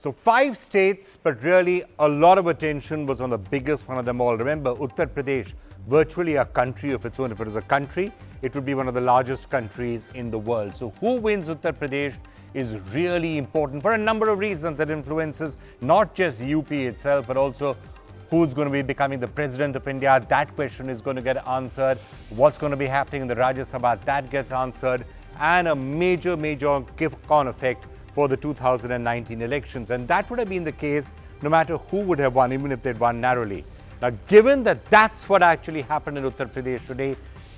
So 5 states, but really a lot of attention was on the biggest one of them all. Remember, Uttar Pradesh, virtually a country of its own. If it was a country, it would be one of the largest countries in the world. So who wins Uttar Pradesh is really important for a number of reasons that influences not just UP itself, but also who's going to be becoming the president of India. That question is going to get answered. What's going to be happening in the Rajya Sabha, that gets answered. And a major gift-con effect for the 2019 elections. And that would have been the case no matter who would have won, even if they'd won narrowly. Now, given that that's what actually happened in Uttar Pradesh today,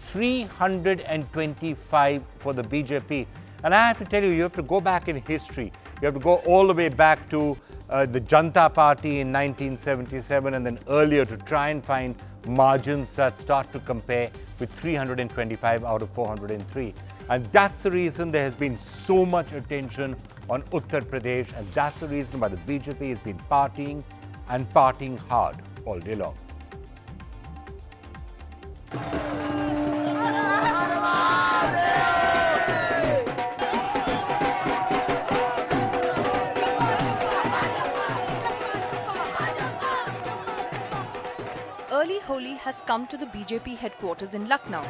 325 for the BJP. And I have to tell you, you have to go back in history. You have to go all the way back to the Janata Party in 1977 and then earlier to try and find margins that start to compare with 325 out of 403. And that's the reason there has been so much attention on Uttar Pradesh, and that's the reason why the BJP has been partying and partying hard all day long. Early Holi has come to the BJP headquarters in Lucknow,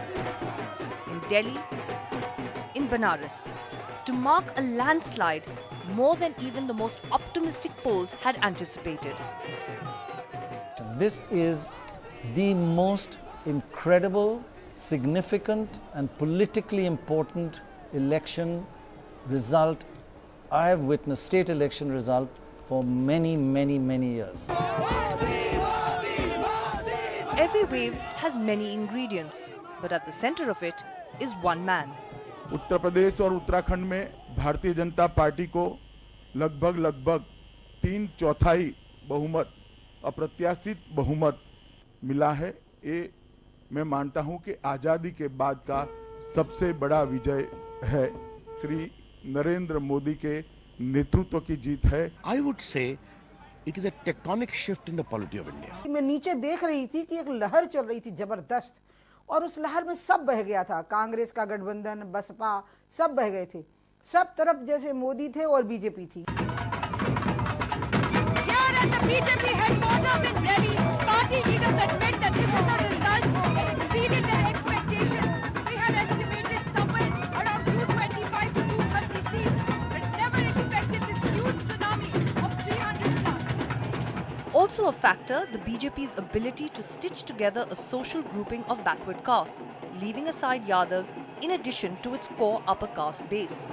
in Delhi, in Banaras, to mark a landslide more than even the most optimistic polls had anticipated. This is the most incredible, significant and politically important election result I have witnessed, state election result, for many years. Every wave has many ingredients, but at the center of it is one man. Uttar Pradesh और उत्तराखंड में Bharatiya Janata party को लगभग 3/4 बहुमत, अप्रत्याशित बहुमत मिला है। ये मैं मानता हूं कि आजादी के बाद का सबसे बड़ा विजय है। श्री नरेंद्र मोदी के नेतृत्व की जीत है। I would say it is a tectonic shift in the polity of India. मैं नीचे देख रही थी कि एक लहर चल रही थी जबरदस्त, और उस लहर में सब बह गया था। कांग्रेस का गठबंधन, बसपा, सब बह गए थे। सब तरफ जैसे मोदी थे और बीजेपी थी। Here at the BJP headquarters in Delhi, party leaders admit that this is a result that exceeded their expectations. They had estimated somewhere around 225 to 230 seats, but never expected this huge tsunami of 300 plus. Also a factor, the BJP's ability to stitch together a social grouping of backward castes, leaving aside Yadavs in addition to its core upper caste base.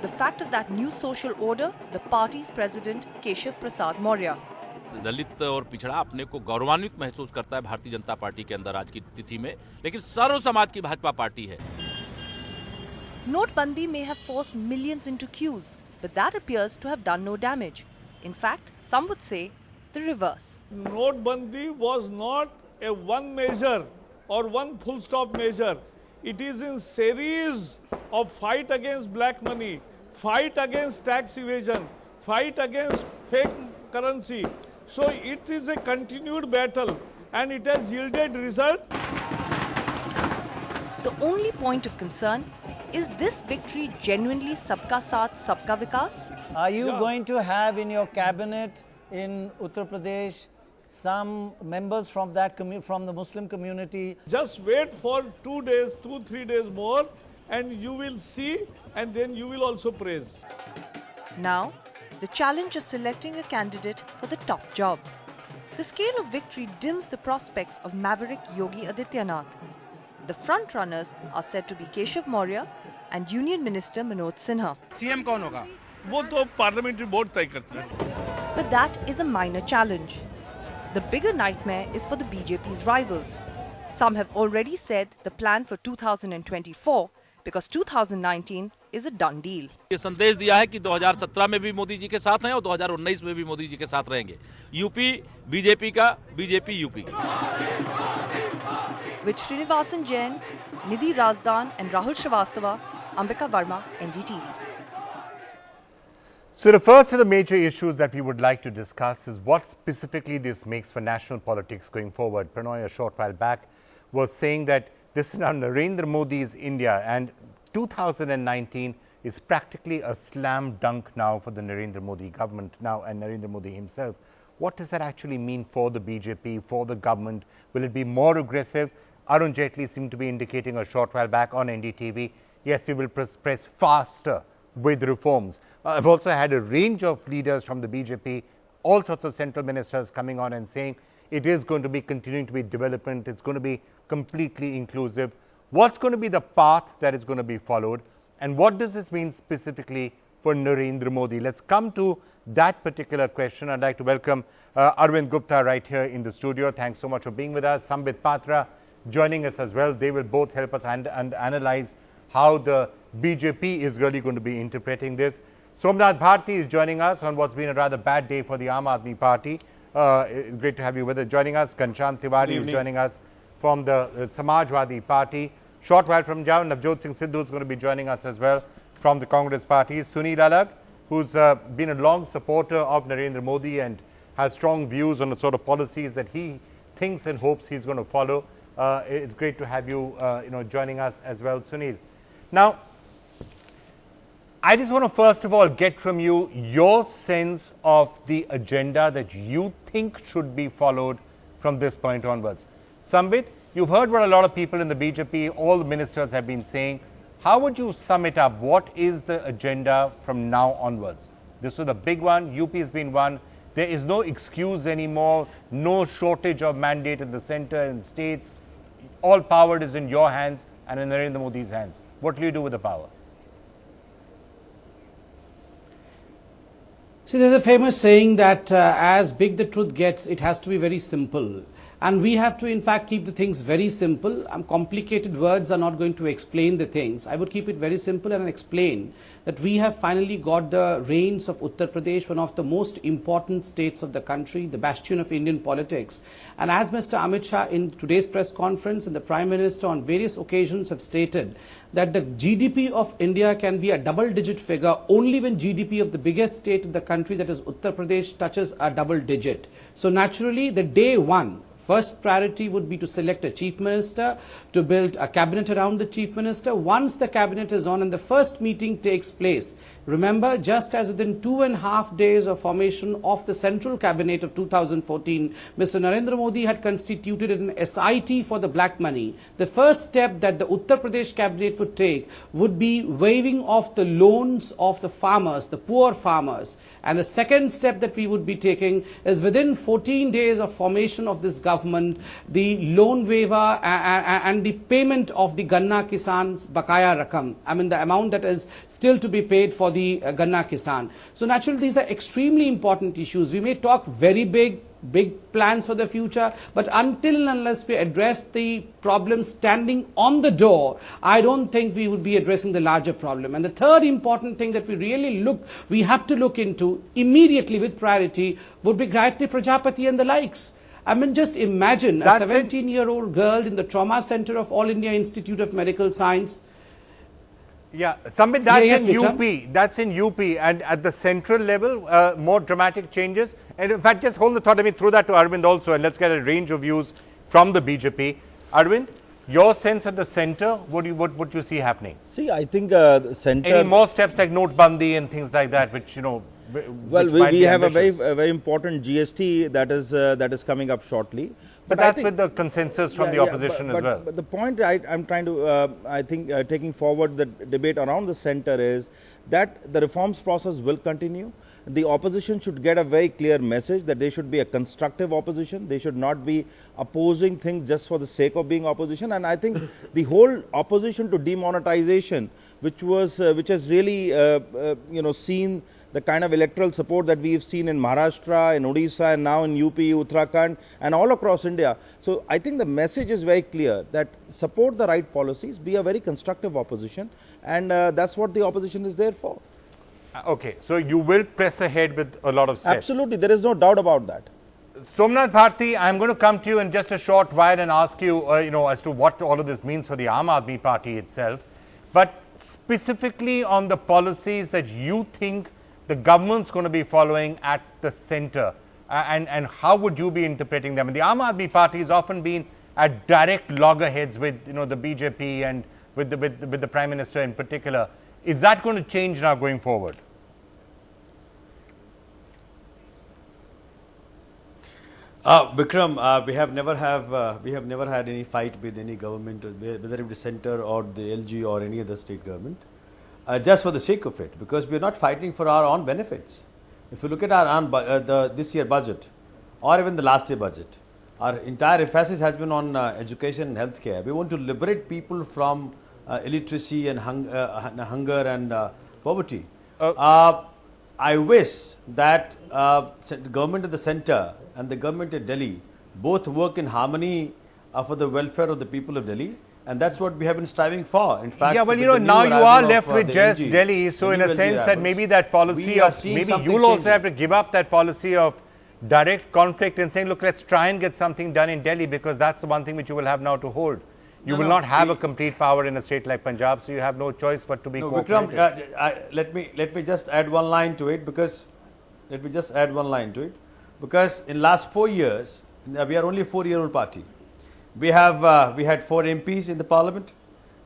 The fact of that new social order, the party's president Keshav Prasad Maurya. दलित और पिछड़ा अपने को गौरवान्वित महसूस करता है Bharatiya Janata party के अंदर आज की तिथि में, लेकिन सर्व समाज की भाजपा पार्टी है। Notbandi may have forced millions into queues, but that appears to have done no damage. In fact, some would say the reverse. Notbandi was not a one measure or one full stop measure. It is in series of fight against black money, fight against tax evasion, fight against fake currency. So it is a continued battle and it has yielded result. The only point of concern is this victory genuinely Sabka Saath, Sabka Vikas? Are you going to have in your cabinet in Uttar Pradesh some members from that from the Muslim community? Just wait for 2 days, 2-3 days more, and you will see, and then you will also praise. Now, the challenge of selecting a candidate for the top job. The scale of victory dims the prospects of maverick Yogi Adityanath. The front runners are said to be Keshav Maurya and Union Minister Manoj Sinha. CM कौन होगा? वो तो parliamentary board तय करता है। But that is a minor challenge. The bigger nightmare is for the BJP's rivals. Some have already said the plan for 2024 because 2019 is a done deal. ये संदेश दिया है कि 2017 में भी मोदी जी के साथ हैं और 2019 में भी मोदी जी के साथ रहेंगे। यूपी बीजेपी का, बीजेपी यूपी का। With Srinivasan Jain, Nidhi Razdan and Rahul Shrivastava, Ambika Verma, NDTV. So the first of the major issues that we would like to discuss is what specifically this makes for national politics going forward. Pranoy, a short while back, was saying that this is now Narendra Modi's India and 2019 is practically a slam dunk now for the Narendra Modi government now and Narendra Modi himself. What does that actually mean for the BJP, for the government? Will it be more aggressive? Arun Jaitley seemed to be indicating a short while back on NDTV, yes, we will press faster with reforms. I've also had a range of leaders from the BJP, all sorts of central ministers coming on and saying it is going to be continuing to be development, it's going to be completely inclusive. What's going to be the path that is going to be followed? And what does this mean specifically for Narendra Modi? Let's come to that particular question. I'd like to welcome Arvind Gupta right here in the studio. Thanks so much for being with us. Sambit Patra joining us as well. They will both help us and analyze how the BJP is really going to be interpreting this. Somnath Bharti is joining us on what's been a rather bad day for the Aam Aadmi Party. Great to have you with us. Joining us, Ghanshyam Tiwari is joining us from the Samajwadi Party. Short while from now, Navjot Singh Sidhu is going to be joining us as well from the Congress Party. Sunil Alag, who's been a long supporter of Narendra Modi and has strong views on the sort of policies that he thinks and hopes he's going to follow. It's great to have you, joining us as well, Sunil. Now, I just want to first of all get from you your sense of the agenda that you think should be followed from this point onwards. Sambit, you've heard what a lot of people in the BJP, all the ministers have been saying. How would you sum it up? What is the agenda from now onwards? This was a big one. UP has been one. There is no excuse anymore. No shortage of mandate in the center and states. All power is in your hands and in Narendra Modi's hands. What will you do with the power? See, there's a famous saying that as big the truth gets, it has to be very simple. And we have to, in fact, keep the things very simple. Complicated words are not going to explain the things. I would keep it very simple and explain that we have finally got the reins of Uttar Pradesh, one of the most important states of the country, the bastion of Indian politics. And as Mr. Amit Shah in today's press conference and the Prime Minister on various occasions have stated that the GDP of India can be a double-digit figure only when GDP of the biggest state of the country, that is Uttar Pradesh, touches a double digit. So naturally, the day one, first priority would be to select a chief minister, to build a cabinet around the chief minister. Once the cabinet is on and the first meeting takes place, remember, just as within 2.5 days of formation of the central cabinet of 2014, Mr. Narendra Modi had constituted an SIT for the black money. The first step that the Uttar Pradesh cabinet would take would be waiving off the loans of the farmers, the poor farmers. And the second step that we would be taking is within 14 days of formation of this government, the loan waiver and the payment of the Ganna Kisan's Bakaya Rakam. I mean, the amount that is still to be paid for the Ganna Kisan. So naturally, these are extremely important issues. We may talk very big plans for the future, but until and unless we address the problem standing on the door, I don't think we would be addressing the larger problem. And the third important thing that we have to look into immediately with priority would be Gayatri Prajapati and the likes. I mean, just imagine a 17-year-old girl in the trauma center of All India Institute of Medical Science. Yeah, Sambit, that's in UP. That's in UP. And at the central level, more dramatic changes. And in fact, just hold the thought. Let me throw that to Arvind also, and let's get a range of views from the BJP. Arvind, your sense at the center, what would you see happening? See, I think the center. Any more steps like Notebandi and things like that, which well, we have a very important GST that is coming up shortly. But that's with the consensus from the opposition as well. But the point I'm trying to, I think, taking forward the debate around the center is that the reforms process will continue. The opposition should get a very clear message that they should be a constructive opposition. They should not be opposing things just for the sake of being opposition. And I think the whole opposition to demonetization, which has really, seen the kind of electoral support that we've seen in Maharashtra, in Odisha, and now in UP, Uttarakhand, and all across India. So I think the message is very clear that support the right policies, be a very constructive opposition, and that's what the opposition is there for. Okay, so you will press ahead with a lot of steps. Absolutely, there is no doubt about that. Somnath Bharti, I'm going to come to you in just a short while and ask you, as to what all of this means for the Aam Aadmi Party itself. But specifically on the policies that you think the government's going to be following at the center, and how would you be interpreting them? And the Aam Aadmi Party has often been at direct loggerheads with the BJP and with the Prime Minister in particular. Is that going to change now going forward? Vikram, we have never had any fight with any government, whether it be center or the LG or any other state government, just for the sake of it, because we are not fighting for our own benefits. If you look at our own this year budget, or even the last year budget, our entire emphasis has been on education and healthcare. We want to liberate people from illiteracy and hunger and poverty. I wish that the government of the center and the government of Delhi both work in harmony for the welfare of the people of Delhi, and that's what we have been striving for. In fact, yeah, well, you know, now you are left with just Delhi, so in a sense that maybe that policy of, maybe you'll also have to give up that policy of direct conflict and saying, look, let's try and get something done in Delhi, because that's the one thing which you will have now to hold. You will not have a complete power in a state like Punjab, so you have no choice but to be cooperative. Vikram, let me just add one line to it, because in last 4 years, we are only a 4-year-old party. We had 4 MPs in the parliament,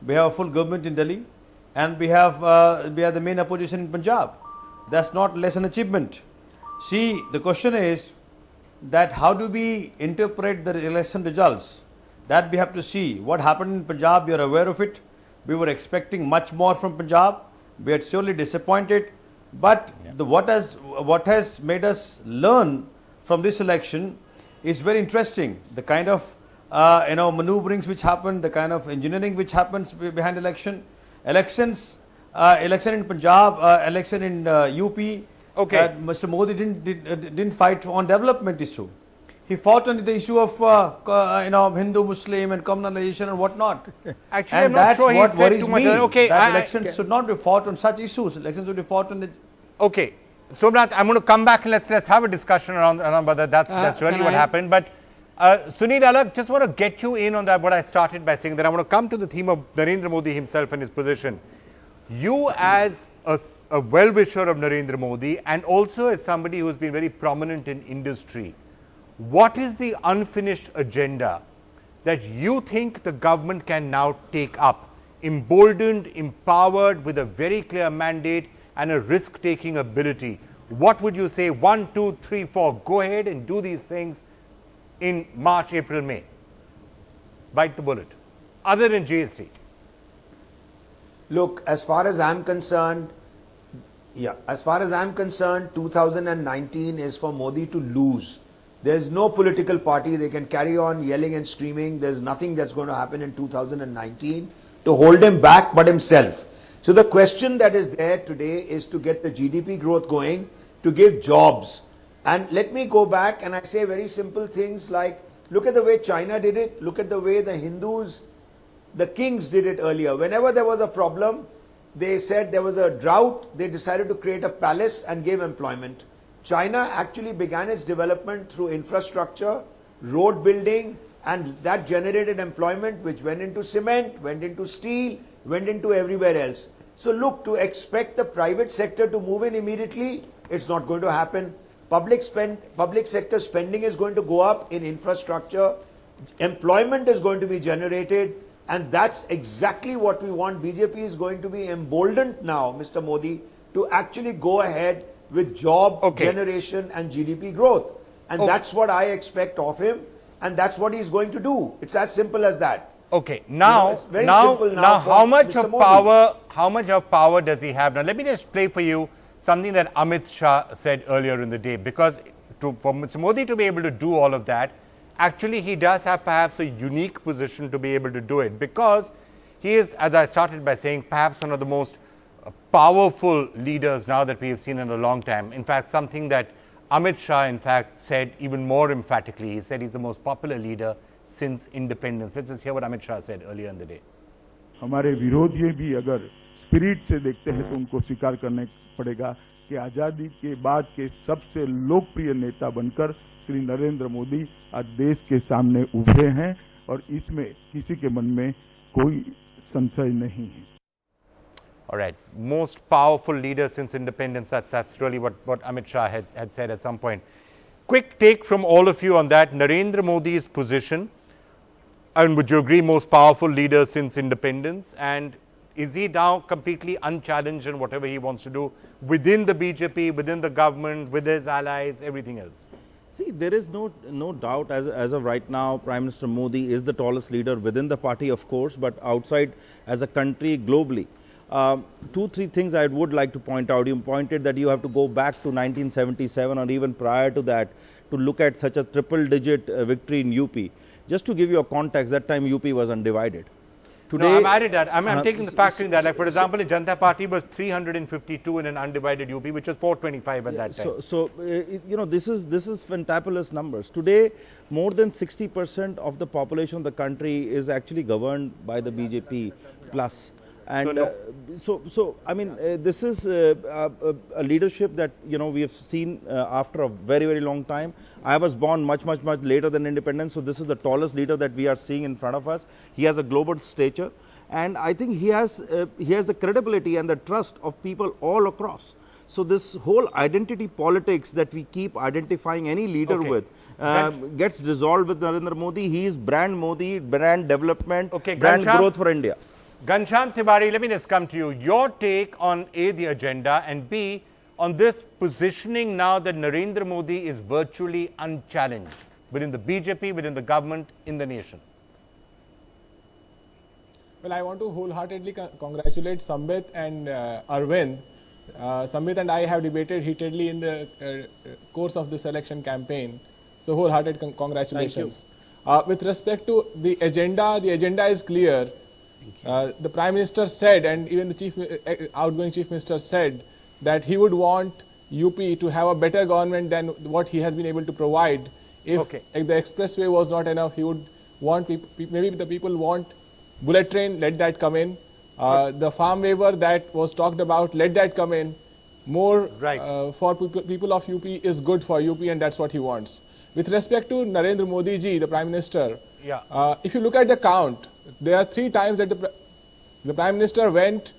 we have a full government in Delhi, and we are the main opposition in Punjab. That's not less an achievement. See, the question is that how do we interpret the election results? That we have to see. What happened in Punjab, you are aware of it. We were expecting much more from Punjab. We are surely disappointed. But what has made us learn from this election is very interesting. The kind of maneuverings which happened, the kind of engineering which happens behind election. Election in Punjab, election in UP. Okay. Mr. Modi didn't fight on development issue. He fought on the issue of Hindu, Muslim and communalization and whatnot. Actually, and I'm not sure he said too much. Okay, that elections should not be fought on such issues. Elections should be fought on the. Okay, Somnath, I'm going to come back and let's have a discussion around whether that's really what happened. But Sunil Alagh, just want to get you in on that. What I started by saying, that I want to come to the theme of Narendra Modi himself and his position. You as a well-wisher of Narendra Modi and also as somebody who's been very prominent in industry, what is the unfinished agenda that you think the government can now take up, emboldened, empowered with a very clear mandate and a risk-taking ability? What would you say, 1, 2, 3, 4, go ahead and do these things in March, April, May? Bite the bullet. Other than GST. Look, as far as I'm concerned, 2019 is for Modi to lose. There's no political party, they can carry on yelling and screaming. There's nothing that's going to happen in 2019 to hold him back but himself. So the question that is there today is to get the GDP growth going, to give jobs. And let me go back and I say very simple things like, look at the way China did it, look at the way the Hindus, the kings did it earlier. Whenever there was a problem, they said there was a drought, they decided to create a palace and gave employment. China actually began its development through infrastructure, road building, and that generated employment which went into cement, went into steel, went into everywhere else. So look, to expect the private sector to move in immediately, it's not going to happen. Public sector spending is going to go up in infrastructure, employment is going to be generated, and that's exactly what we want. BJP is going to be emboldened now, Mr. Modi, to actually go ahead with job generation and GDP growth. And that's what I expect of him, and that's what he's going to do. It's as simple as that. Okay, now, it's very simple now how much Mr. of Modi. how much of power does he have now? Let me just play for you something that Amit Shah said earlier in the day, because for Mr. Modi to be able to do all of that, actually he does have perhaps a unique position to be able to do it, because he is, as I started by saying, perhaps one of the most powerful leaders now that we have seen in a long time. In fact, something that Amit Shah in fact said even more emphatically. He said he's the most popular leader since independence. Let's just hear what Amit Shah said earlier in the day. हमारे विरोधी भी अगर spirit से देखते हैं तो उनको स्वीकार करने पड़ेगा कि आजादी के बाद के सबसे लोकप्रिय नेता बनकर श्री नरेंद्र मोदी आज देश के सामने उभरे हैं और इसमें किसी के मन में कोई संशय नहीं है. All right, most powerful leader since independence. That's really what Amit Shah had said at some point. Quick take from all of you on that. Narendra Modi's position, and would you agree, most powerful leader since independence? And Is he now completely unchallenged in whatever he wants to do within the BJP, within the government, with his allies, everything else? See, there is no doubt as of right now, Prime Minister Modi is the tallest leader within the party, of course, but outside as a country globally. 2-3 things I would like to point out. You pointed that you have to go back to 1977 or even prior to that to look at such a triple-digit victory in UP. Just to give you a context, that time UP was undivided. Today, no, I'm added that. I'm taking the factor in that. Like, for example, the Janata Party was 352 in an undivided UP, which was 425 at that time. You know, this is fantabulous numbers. Today, more than 60% of the population of the country is actually governed by the BJP plus. And so I mean, this is a leadership that, you know, we have seen after a very, very long time. I was born much later than independence, so this is the tallest leader that we are seeing in front of us. He has a global stature, and I think he has the credibility and the trust of people all across. So this whole identity politics that we keep identifying any leader with gets dissolved with Narendra Modi. He is brand Modi, brand development, brand growth for India. Ghanshyam Tiwari, let me just come to you. Your take on A, the agenda, and B, on this positioning now that Narendra Modi is virtually unchallenged within the BJP, within the government, in the nation. Well, I want to wholeheartedly congratulate Sambit and Arvind. Sambit and I have debated heatedly in the course of this election campaign. So wholehearted congratulations. With respect to the agenda is clear. The Prime Minister said, and even the outgoing Chief Minister said, that he would want UP to have a better government than what he has been able to provide. If the expressway was not enough, he would want, maybe the people want bullet train, let that come in. The farm waiver that was talked about, let that come in. More for people of UP is good for UP, and that's what he wants. With respect to Narendra Modi ji, the Prime Minister, if you look at the count, there are 3 times that the Prime Minister went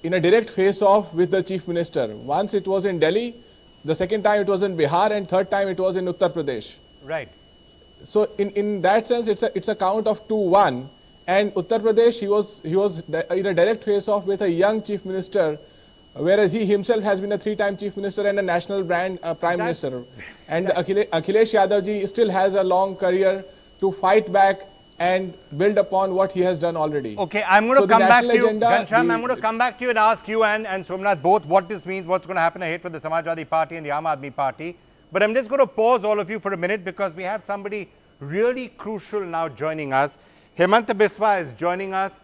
in a direct face-off with the Chief Minister. Once it was in Delhi, the second time it was in Bihar, and third time it was in Uttar Pradesh. Right. So in that sense, it's a count of 2-1. And Uttar Pradesh, he was in a direct face-off with a young Chief Minister, whereas he himself has been a 3-time Chief Minister and a national brand Prime Minister. And Akhilesh Yadav ji still has a long career to fight back and build upon what he has done already. Okay, I'm going to come back to you, Ghanshyam. I'm going to come back to you and ask you and Somnath both what this means, what's going to happen ahead for the Samajwadi Party and the Aam Aadmi Party. But I'm just going to pause all of you for a minute because we have somebody really crucial now joining us. Hemanta Biswa is joining us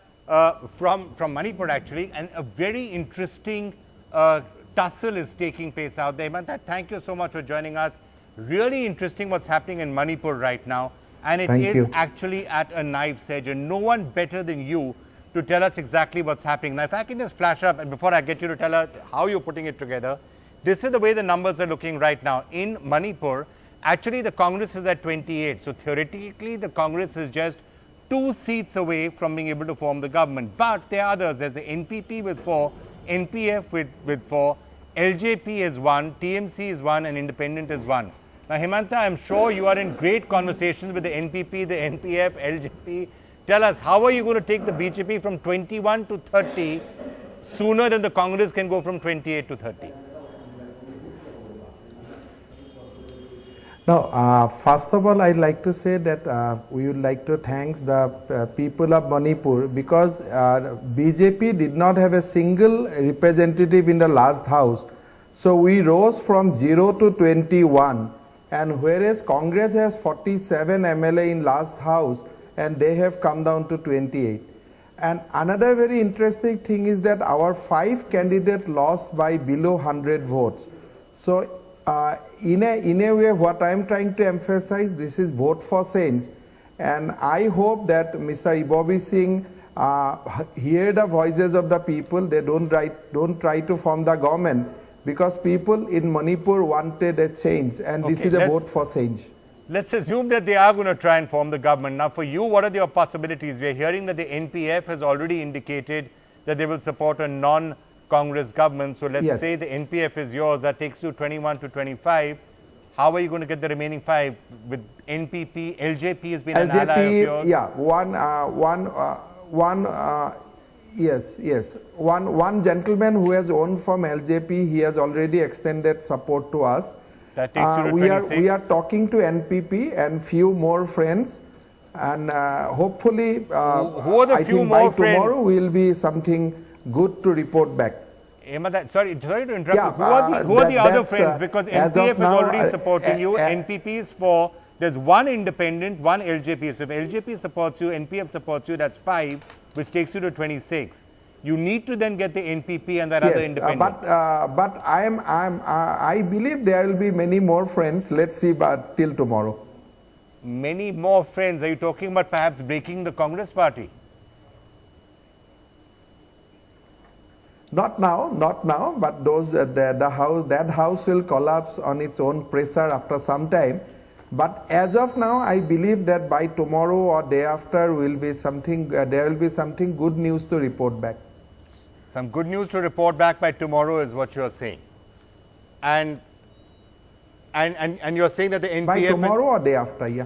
from Manipur actually, and a very interesting tussle is taking place out there. Hemanta, thank you so much for joining us. Really interesting what's happening in Manipur right now. And it is actually at a knife's edge, and no one better than you to tell us exactly what's happening. Now, if I can just flash up, and before I get you to tell us how you're putting it together, this is the way the numbers are looking right now. In Manipur, actually the Congress is at 28. So theoretically, the Congress is just 2 seats away from being able to form the government. But there are others. There's the NPP with 4, NPF with 4, LJP is 1, TMC is 1, and Independent is 1. Now, Hemanta, I'm sure you are in great conversations with the NPP, the NPF, LJP. Tell us, how are you going to take the BJP from 21 to 30 sooner than the Congress can go from 28 to 30? Now, first of all, I'd like to say that we would like to thank the people of Manipur because BJP did not have a single representative in the last house. So we rose from 0 to 21. And whereas Congress has 47 MLA in last house and they have come down to 28. And another very interesting thing is that our 5 candidates lost by below 100 votes. So in a way, what I am trying to emphasize, this is vote for change. And I hope that Mr. Ibobi Singh hear the voices of the people. They don't try to form the government. Because people in Manipur wanted a change, and this is a vote for change. Let's assume that they are going to try and form the government. Now, for you, what are your possibilities? We are hearing that the NPF has already indicated that they will support a non-Congress government. So let's say the NPF is yours. That takes you 21 to 25. How are you going to get the remaining 5 with NPP? LJP has been an ally of yours. Yeah, one Yes, yes. One gentleman who has owned from LJP, he has already extended support to us. That takes you to 26. We are talking to NPP and few more friends, and hopefully, who are the I few think more by friends? tomorrow will be something good to report back. Sorry to interrupt Yeah, you. Who are the other that's, friends? Because as NPF of is now, already supporting you. NPP is for, there's one independent, one LJP. So if LJP supports you, NPF supports you, that's 5, which takes you to 26. You need to then get the NPP and that other independent. But I believe there will be many more friends. Let's see, but till tomorrow. Many more friends. Are you talking about perhaps breaking the Congress party? Not now, but those that house will collapse on its own pressure after some time. But as of now, I believe that by tomorrow or day after will be something. There will be something good news to report back. Some good news to report back by tomorrow is what you are saying, and you're saying that the NPF by tomorrow or day after, yeah.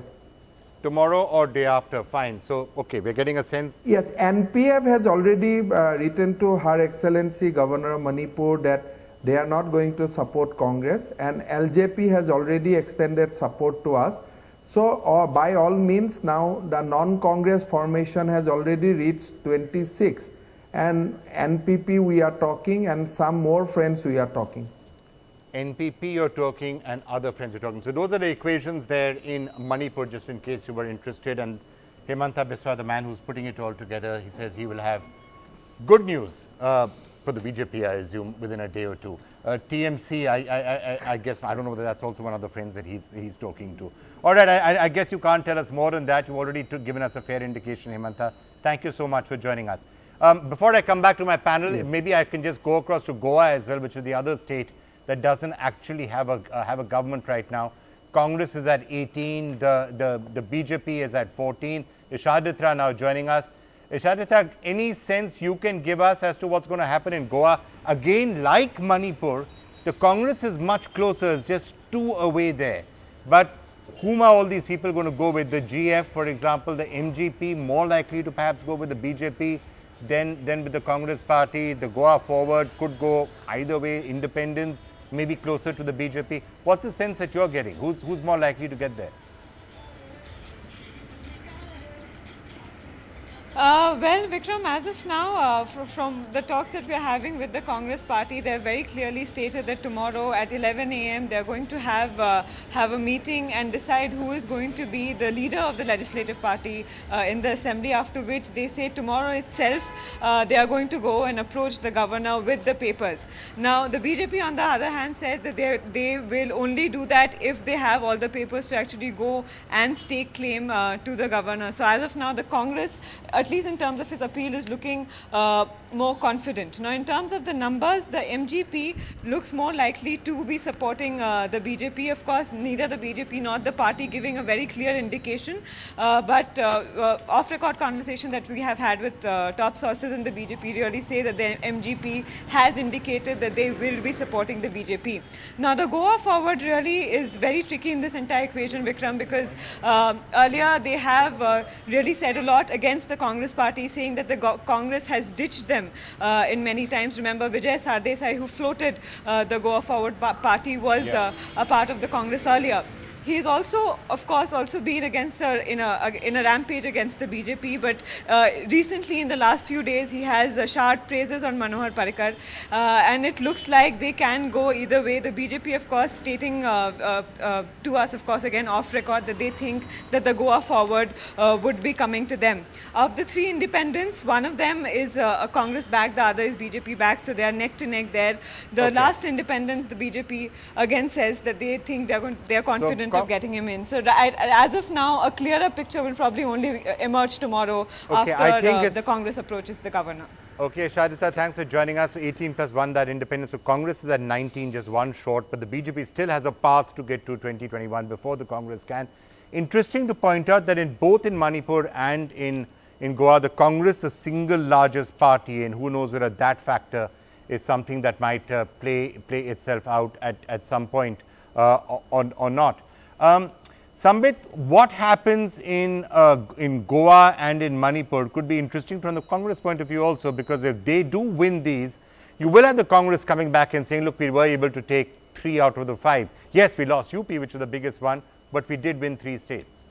Tomorrow or day after, fine. So, okay, we're getting a sense. Yes, NPF has already written to Her Excellency Governor of Manipur that they are not going to support Congress, and LJP has already extended support to us. So, by all means, now the non-Congress formation has already reached 26, and NPP we are talking, and some more friends we are talking. NPP you're talking and other friends you're talking. So those are the equations there in Manipur, just in case you were interested. And Hemanta Biswa, the man who's putting it all together, he says he will have good news for the BJP, I assume, within a day or two. TMC, I guess, I don't know whether that's also one of the friends that he's talking to. All right, I guess you can't tell us more than that. You've already given us a fair indication, Hemanta. Thank you so much for joining us. Before I come back to my panel, yes, maybe I can just go across to Goa as well, which is the other state that doesn't actually have a government right now. Congress is at 18, the BJP is at 14. Ishaditra now joining us. Ishaditra, any sense you can give us as to what's going to happen in Goa? Again, like Manipur, the Congress is much closer, it's just 2 away there. But whom are all these people going to go with? The GF, for example, the MGP, more likely to perhaps go with the BJP than with the Congress party. The Goa Forward could go either way, independents, maybe closer to the BJP. What's the sense that you're getting? Who's more likely to get there? Well, Vikram, as of now, from the talks that we are having with the Congress party, they have very clearly stated that tomorrow at 11 a.m. they are going to have a meeting and decide who is going to be the leader of the legislative party in the assembly, after which they say tomorrow itself they are going to go and approach the governor with the papers. Now, the BJP on the other hand said that they will only do that if they have all the papers to actually go and stake claim to the governor. So as of now, the Congress, at least in terms of his appeal, is looking more confident. Now, in terms of the numbers, the MGP looks more likely to be supporting the BJP. Of course, neither the BJP nor the party giving a very clear indication. But off-record conversation that we have had with top sources in the BJP really say that the MGP has indicated that they will be supporting the BJP. Now, the Goa Forward really is very tricky in this entire equation, Vikram, because earlier they have really said a lot against the Congress party, saying that the Congress has ditched them in many times. Remember, Vijay Sardesai, who floated the Goa Forward party, was a part of the Congress earlier. He has also, of course, also been against her in a rampage against the BJP. But recently, in the last few days, he has showered praises on Manohar Parrikar, and it looks like they can go either way. The BJP, of course, stating to us, of course, again off record, that they think that the Goa Forward would be coming to them. Of the 3 independents, one of them is a Congress backed, the other is BJP backed, so they are neck to neck there. The last independents, the BJP again says that they think they are confident of getting him in. So as of now, a clearer picture will probably only emerge tomorrow after the Congress approaches the governor. Okay, Shadita, thanks for joining us. So 18 plus 1, that independence. So Congress is at 19, just 1 short, but the BJP still has a path to get to 2021 before the Congress can. Interesting to point out that both in Manipur and in Goa, the Congress, the single largest party, and who knows whether that factor is something that might play itself out at some point or not. Sambit, what happens in Goa and in Manipur could be interesting from the Congress point of view also, because if they do win these, you will have the Congress coming back and saying, look, we were able to take 3 out of the 5. Yes, we lost UP, which is the biggest one, but we did win 3 states.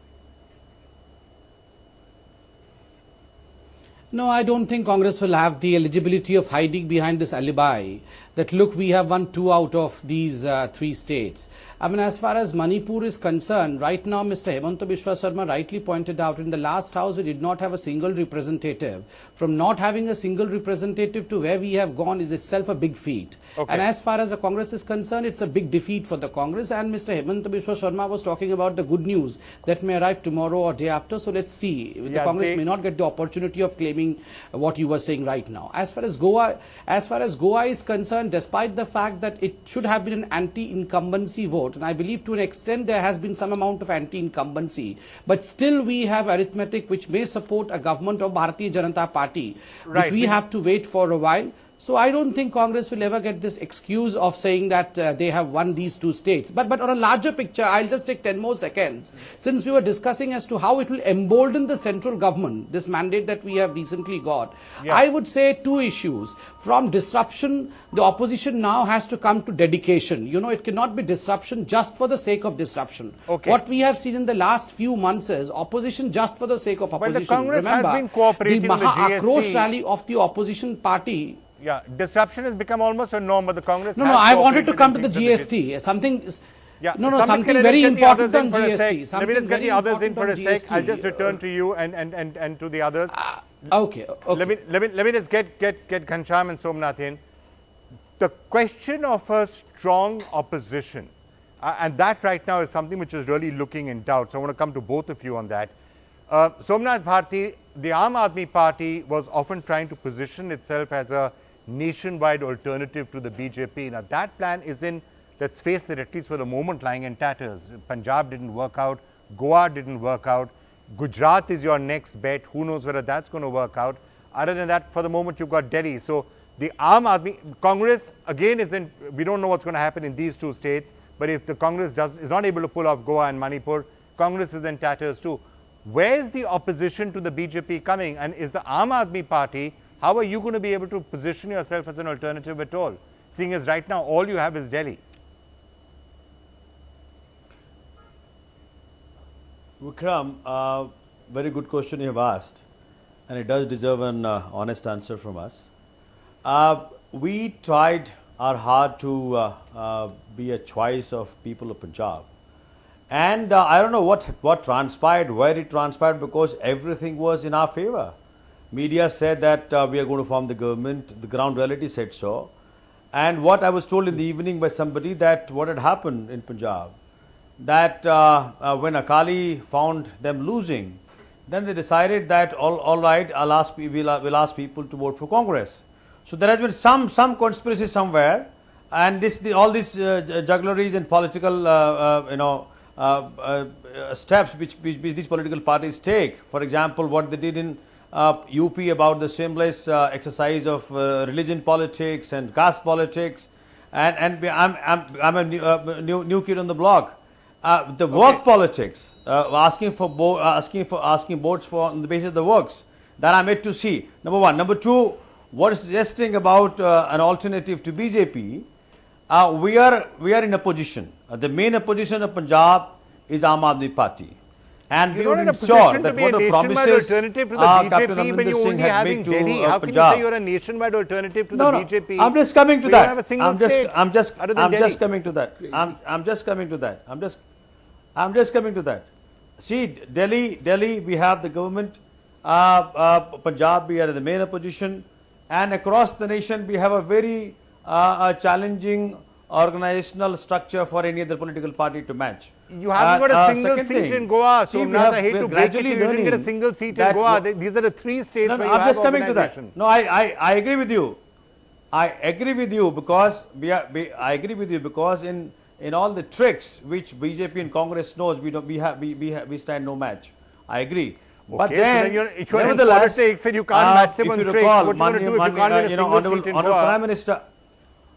No, I don't think Congress will have the eligibility of hiding behind this alibi that, look, we have won 2 out of these 3 states. I mean, as far as Manipur is concerned, right now, Mr. Hemanta Biswa Sarma rightly pointed out, in the last house, we did not have a single representative. From not having a single representative to where we have gone is itself a big feat. Okay. And as far as the Congress is concerned, it's a big defeat for the Congress. And Mr. Hemanta Biswa Sarma was talking about the good news that may arrive tomorrow or day after. So let's see. The Congress may not get the opportunity of claiming what you were saying right now. As far as Goa is concerned, despite the fact that it should have been an anti-incumbency vote, and I believe to an extent there has been some amount of anti-incumbency, but still we have arithmetic which may support a government of Bharatiya Janata Party, which we have to wait for a while. So I don't think Congress will ever get this excuse of saying that they have won these 2 states. But on a larger picture, I'll just take 10 more seconds. Since we were discussing as to how it will embolden the central government, this mandate that we have recently got, I would say 2 issues. From disruption, the opposition now has to come to dedication. You know, it cannot be disruption just for the sake of disruption. What we have seen in the last few months is opposition just for the sake of opposition. But the Congress has been cooperating with the Maha-Akrosh rally of the opposition party. Yeah, disruption has become almost a norm, but the Congress No, I wanted to come to the GST. Something very important on GST. Let me just get the others in for a sec. I'll just return to you and to the others. Okay. Let me just get Ghanshyam and Somnath in. The question of a strong opposition, and that right now is something which is really looking in doubt. So I want to come to both of you on that. Somnath Bharti, the Aam Aadmi Party was often trying to position itself as a nationwide alternative to the BJP. Now that plan is in, let's face it, at least for the moment, lying in tatters. Punjab didn't work out, Goa didn't work out, Gujarat is your next bet, who knows whether that's going to work out. Other than that, for the moment you've got Delhi. So the Aam Aadmi, Congress again isn't, we don't know what's going to happen in these 2 states, but if the Congress is not able to pull off Goa and Manipur, Congress is in tatters too. Where is the opposition to the BJP coming, and is the Aam Aadmi Party, how are you going to be able to position yourself as an alternative at all, seeing as right now all you have is Delhi? Vikram, very good question you have asked, and it does deserve an honest answer from us. We tried our hard to be a choice of people of Punjab. And I don't know what transpired, where it transpired, because everything was in our favor. Media said that we are going to form the government. The ground reality said so. And what I was told in the evening by somebody, that what had happened in Punjab, that when Akali found them losing, then they decided that all right, we'll ask people to vote for Congress. So there has been some conspiracy somewhere, and all these juggleries and political steps which these political parties take. For example, what they did in UP about the shameless exercise of religion politics and caste politics, and I'm a new kid on the block. The work politics, asking votes for on the basis of the works, that I'm yet to see. Number 1. Number 2, what is suggesting about an alternative to BJP? We are in opposition. The main opposition of Punjab is Aam Aadmi Party. And we will ensure that what the promises alternative to the BJP when you only having Delhi. How can you say you're a nationwide alternative to the BJP? I'm just coming to that. I'm just coming to that. I'm just coming to that. See, Delhi, we have the government. Punjab, we are the main opposition. And across the nation, we have a very challenging organizational structure for any other political party to match. You haven't got a single seat in Goa, so I hate to break it, you didn't get a single seat in Goa. These are the 3 states where you have organization. No, I agree with you. I agree with you because in all the tricks which BJP and Congress knows, we stand no match. I agree. But then, so then you're in politics and you can't match them on tricks. Recall, what are you going to do if you can't get a single seat in Goa? Prime Minister,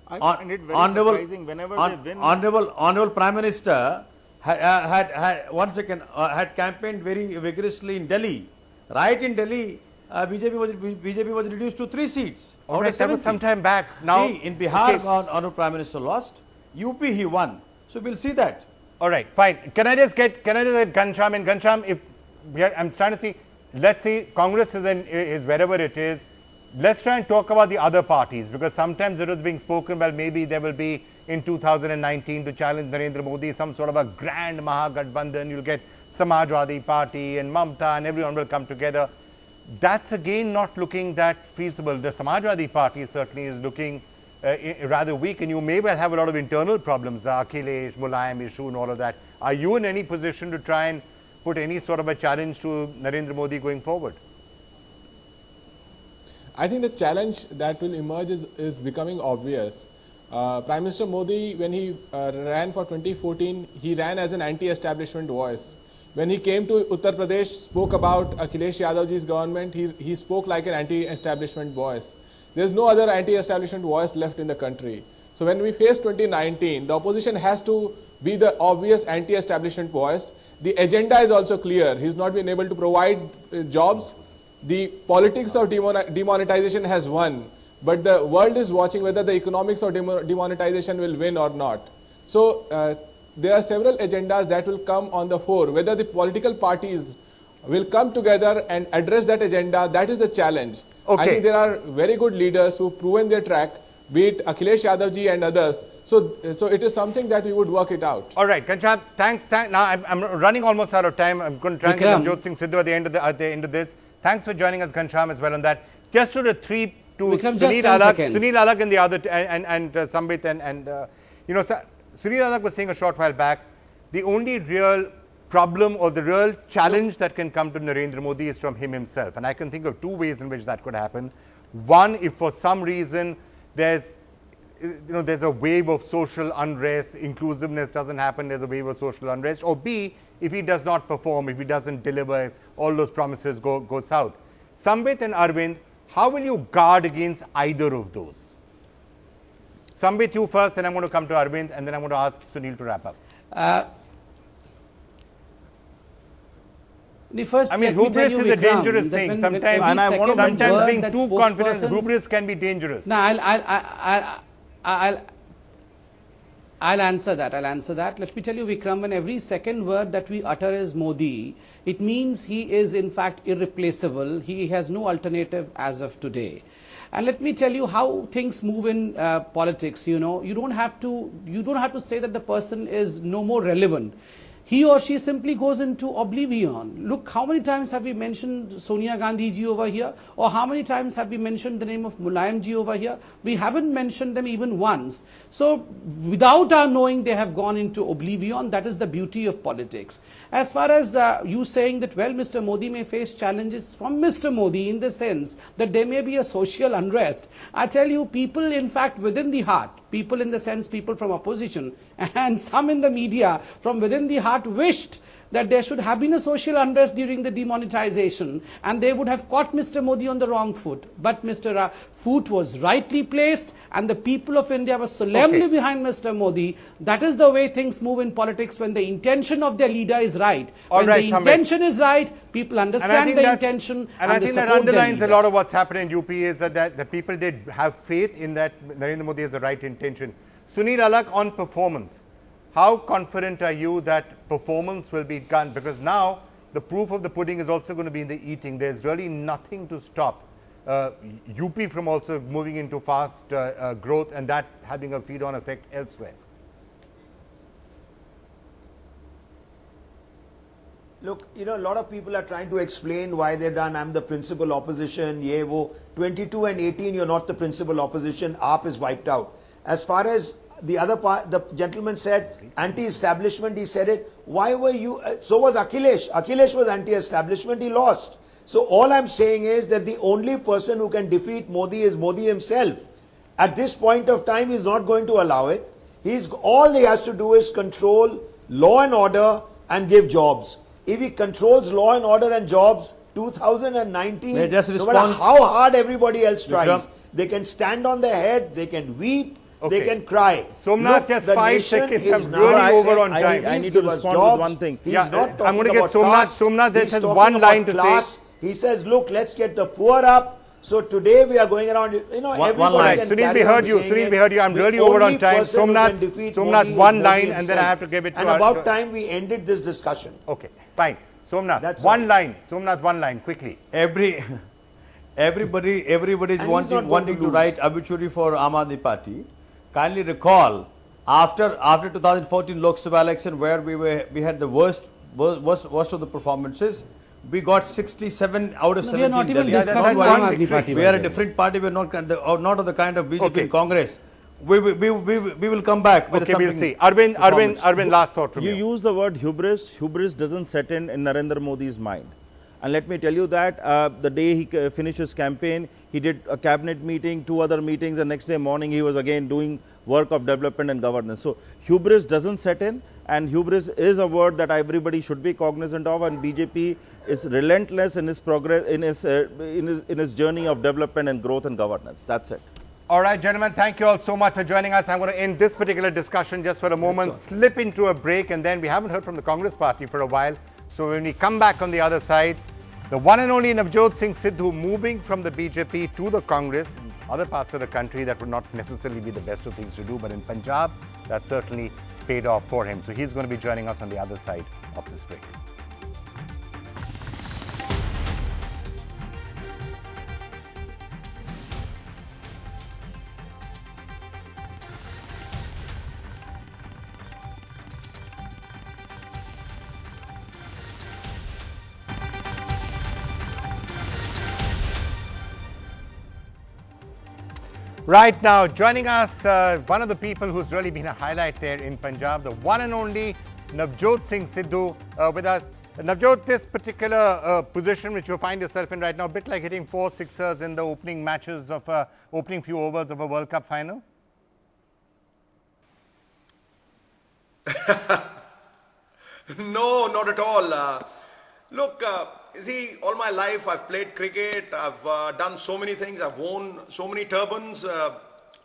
I find it very surprising whenever they win. Honorable Prime Minister had campaigned very vigorously in Delhi. Right in Delhi, BJP was reduced to 3 seats. All right, that was some time back. Now, see, in Bihar, Honorable Prime Minister lost. UP he won. So we'll see that. All right, fine. Can I just get Ghanshyam? And Ghanshyam, if I'm trying to see, let's see, Congress is wherever it is. Let's try and talk about the other parties, because sometimes it was being spoken, well, maybe there will be in 2019 to challenge Narendra Modi some sort of a grand Mahagathbandhan. You'll get Samajwadi Party and Mamta and everyone will come together. That's again not looking that feasible. The Samajwadi Party certainly is looking rather weak, and you may well have a lot of internal problems, the Akhilesh, Mulayam issue and all of that. Are you in any position to try and put any sort of a challenge to Narendra Modi going forward? I think the challenge that will emerge is becoming obvious. Prime Minister Modi, when he ran for 2014, he ran as an anti-establishment voice. When he came to Uttar Pradesh, spoke about Akhilesh Yadavji's government, he spoke like an anti-establishment voice. There's no other anti-establishment voice left in the country. So when we face 2019, the opposition has to be the obvious anti-establishment voice. The agenda is also clear. He's not been able to provide jobs. The politics of demonetization has won, but the world is watching whether the economics of demonetization will win or not. So there are several agendas that will come on the fore. Whether the political parties will come together and address that agenda, that is the challenge. Okay. I think there are very good leaders who've proven their track, be it Akhilesh Yadavji and others. So it is something that we would work it out. All right, Ghanshyam, thanks. Now I'm running almost out of time. I'm going to try and get Navjot Singh Sidhu at the end of this. Thanks for joining us, Ghanshyam, as well on that. Just to the three, to Sunil Alagh and the other, and Sambit and Sunil Alagh was saying a short while back, the only real problem or the real challenge that can come to Narendra Modi is from him himself. And I can think of 2 ways in which that could happen. One, if for some reason there's a wave of social unrest, inclusiveness doesn't happen, there's a wave of social unrest. Or B, if he does not perform, if he doesn't deliver, all those promises go south. Sambit and Arvind, how will you guard against either of those? Sambit, you first, then I'm going to come to Arvind, and then I'm going to ask Sunil to wrap up. First, hubris is a dangerous thing. Sometimes being too confident, hubris can be dangerous. No, I'll answer that. Let me tell you, Vikram, when every second word that we utter is Modi, it means he is in fact irreplaceable. He has no alternative as of today. And let me tell you how things move in politics. You don't have to say that the person is no more relevant. He or she simply goes into oblivion. Look, how many times have we mentioned Sonia Gandhi ji over here? Or how many times have we mentioned the name of Mulayam ji over here? We haven't mentioned them even once. So, without our knowing, they have gone into oblivion. That is the beauty of politics. As far as you saying that, well, Mr. Modi may face challenges from Mr. Modi in the sense that there may be a social unrest. I tell you, people, in fact, within the heart, people in the sense people from opposition and some in the media from within the heart wished that there should have been a social unrest during the demonetization and they would have caught Mr. Modi on the wrong foot. But Mr. Foot was rightly placed and the people of India were solemnly behind Mr. Modi. That is the way things move in politics when the intention of their leader is right. When the intention is right, people understand the intention and I think that underlines a lot of what's happened in UP is that the people did have faith in that Narendra Modi has the right intention. Sunil Alagh, on performance, how confident are you that performance will be done? Because now the proof of the pudding is also going to be in the eating. There's really nothing to stop UP from also moving into fast growth and that having a feed-on effect elsewhere. Look, a lot of people are trying to explain why they're done. I'm the principal opposition. 22 and 18, you're not the principal opposition. AAP is wiped out. As far as the other part, the gentleman said anti-establishment, he said it. Why were you, so was Akhilesh. Akhilesh was anti-establishment, he lost. So all I'm saying is that the only person who can defeat Modi is Modi himself. At this point of time, he's not going to allow it. All he has to do is control law and order and give jobs. If he controls law and order and jobs, 2019, no matter how hard everybody else tries, they can stand on their head, they can weep, they Okay. can cry. Somnath, Look, just the 5 nation seconds. is I'm now really over saying, on time. "Please I need to give us respond with jobs." one thing. He's Yeah, not I'm talking gonna get about Somnath. caste. Somnath, there's He's just talking one about line to say. class. He says, look, let's get the poor up. So today we are going around, everybody Right, can Sunil, carry we on heard you. saying Sunil, it. we heard you. I'm The really over only on time. person who can defeat Somnath, Modi is one Modi line, and then I himself. have to give it to And about time we ended this discussion. Okay, fine. Somnath, That's one all. line. Somnath, one line, quickly. Everybody is And he's not wanting going to to write obituary for Aam Aadmi Party. Kindly recall after 2014 Lok Sabha election, where we had the worst of the performances. We got 67 out of 70. We are not even Delhi. discussing Don't Aam worry. Aadmi Party. We are a different party. We are not of the kind of BJP Okay. and Congress. We will come back with Okay, something. we'll see. Arvind, last thought from You you. use the word hubris. Hubris doesn't set in Narendra Modi's mind. And let me tell you that the day he finished his campaign, he did a cabinet meeting, 2 other meetings, and next day morning he was again doing work of development and governance. So hubris doesn't set in, and hubris is a word that everybody should be cognizant of, and BJP is relentless in his progress, in his journey of development and growth and governance. That's it. All right, gentlemen, thank you all so much for joining us. I'm going to end this particular discussion just for a moment, slip into a break, and then we haven't heard from the Congress party for a while. So when we come back on the other side, the one and only Navjot Singh Sidhu moving from the BJP to the Congress in other parts of the country that would not necessarily be the best of things to do, but in Punjab, that certainly paid off for him. So he's going to be joining us on the other side of this break. Right now, joining us, one of the people who's really been a highlight there in Punjab, the one and only Navjot Singh Sidhu with us. Navjot, this particular position which you find yourself in right now, a bit like hitting 4 sixers in the opening matches of opening few overs of a World Cup final? No, not at all. Look, see, all my life I've played cricket, I've done so many things, I've worn so many turbans,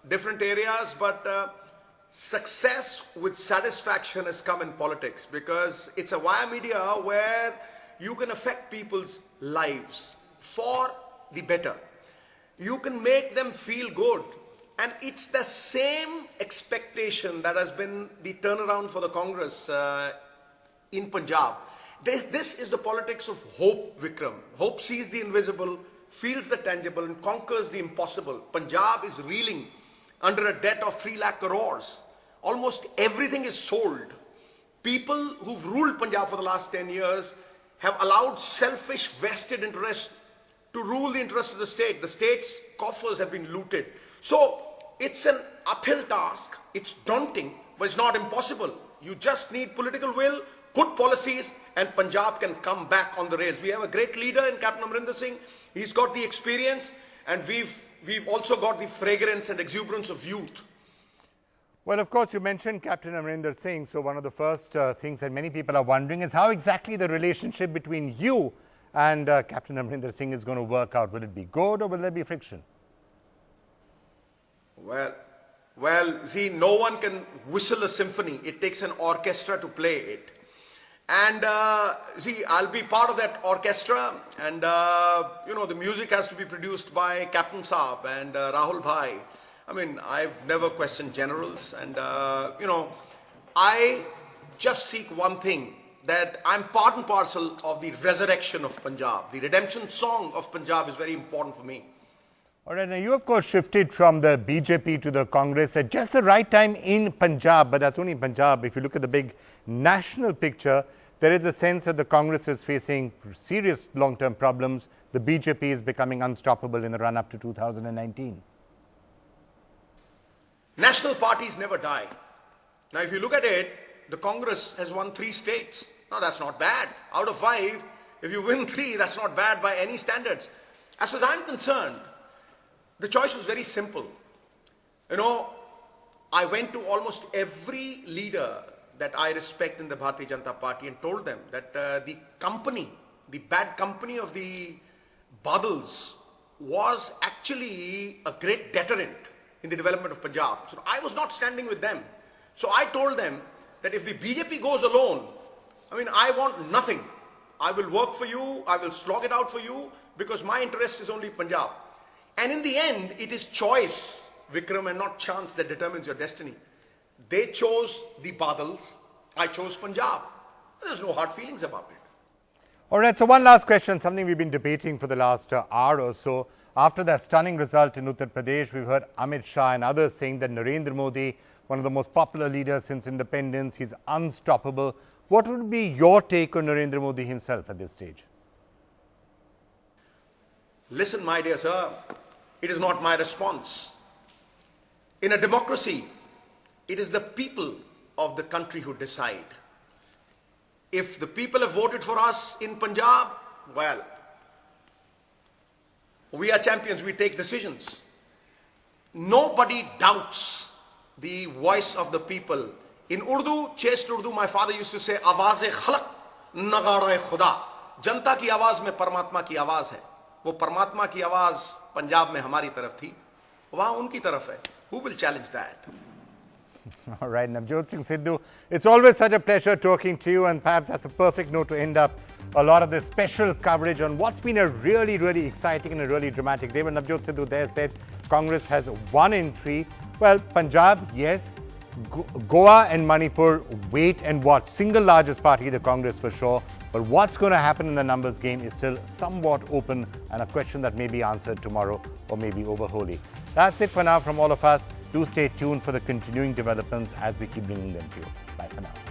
different areas, but success with satisfaction has come in politics, because it's a via media where you can affect people's lives for the better. You can make them feel good. And it's the same expectation that has been the turnaround for the Congress in Punjab. This is the politics of hope, Vikram. Hope sees the invisible, feels the tangible, and conquers the impossible. Punjab is reeling under a debt of 3 lakh crores. Almost everything is sold. People who've ruled Punjab for the last 10 years have allowed selfish vested interests to rule the interest of the state. The state's coffers have been looted. So it's an uphill task. It's daunting, but it's not impossible. You just need political will, good policies, and Punjab can come back on the rails. We have a great leader in Captain Amarinder Singh. He's got the experience, and we've also got the fragrance and exuberance of youth. Well, of course, you mentioned Captain Amarinder Singh. So one of the first things that many people are wondering is how exactly the relationship between you and Captain Amarinder Singh is going to work out. Will it be good or will there be friction? Well, see, no one can whistle a symphony. It takes an orchestra to play it. And see, I'll be part of that orchestra, and the music has to be produced by Captain Saab and Rahul Bhai. I mean, I've never questioned generals, and I just seek one thing, that I'm part and parcel of the resurrection of Punjab. The redemption song of Punjab is very important for me. All right, now you of course shifted from the BJP to the Congress at just the right time in Punjab, but that's only in Punjab. If you look at the big national picture, there is a sense that the Congress is facing serious long-term problems. The BJP is becoming unstoppable in the run-up to 2019. National parties never die. Now, if you look at it, the Congress has won 3 states. Now, that's not bad. Out of 5, if you win 3, that's not bad by any standards. As far as I'm concerned, the choice was very simple. I went to almost every leader that I respect in the Bharatiya Janata Party and told them that the bad company of the Badals was actually a great deterrent in the development of Punjab. So I was not standing with them. So I told them that if the BJP goes alone, I mean, I want nothing. I will work for you, I will slog it out for you, because my interest is only Punjab. And in the end, it is choice, Vikram, and not chance that determines your destiny. They chose the Badals, I chose Punjab. There's no hard feelings about it. All right, so one last question, something we've been debating for the last hour or so. After that stunning result in Uttar Pradesh, we've heard Amit Shah and others saying that Narendra Modi, one of the most popular leaders since independence, he's unstoppable. What would be your take on Narendra Modi himself at this stage? Listen, my dear sir, it is not my response. In a democracy, it is the people of the country who decide. If the people have voted for us in Punjab, well, we are champions, we take decisions. Nobody doubts the voice of the people. In Urdu, chaste Urdu, my father used to say, Awaz-e khalaq, nagara-e khuda. Janta ki awaz mein Paramatma ki awaz hai. वो परमात्मा की आवाज पंजाब में हमारी तरफ थी, वहां उनकी तरफ है. Who will challenge that? All right, Navjot Singh Sidhu, it's always such a pleasure talking to you, and perhaps that's a perfect note to end up a lot of this special coverage on what's been a really, really exciting and a really dramatic day. When Navjot Sidhu there said Congress has 1 in 3. Well, Punjab, yes. Goa and Manipur, wait and watch. Single largest party, the Congress for sure. But what's going to happen in the numbers game is still somewhat open, and a question that may be answered tomorrow or maybe over Holi. That's it for now from all of us. Do stay tuned for the continuing developments as we keep bringing them to you. Bye for now.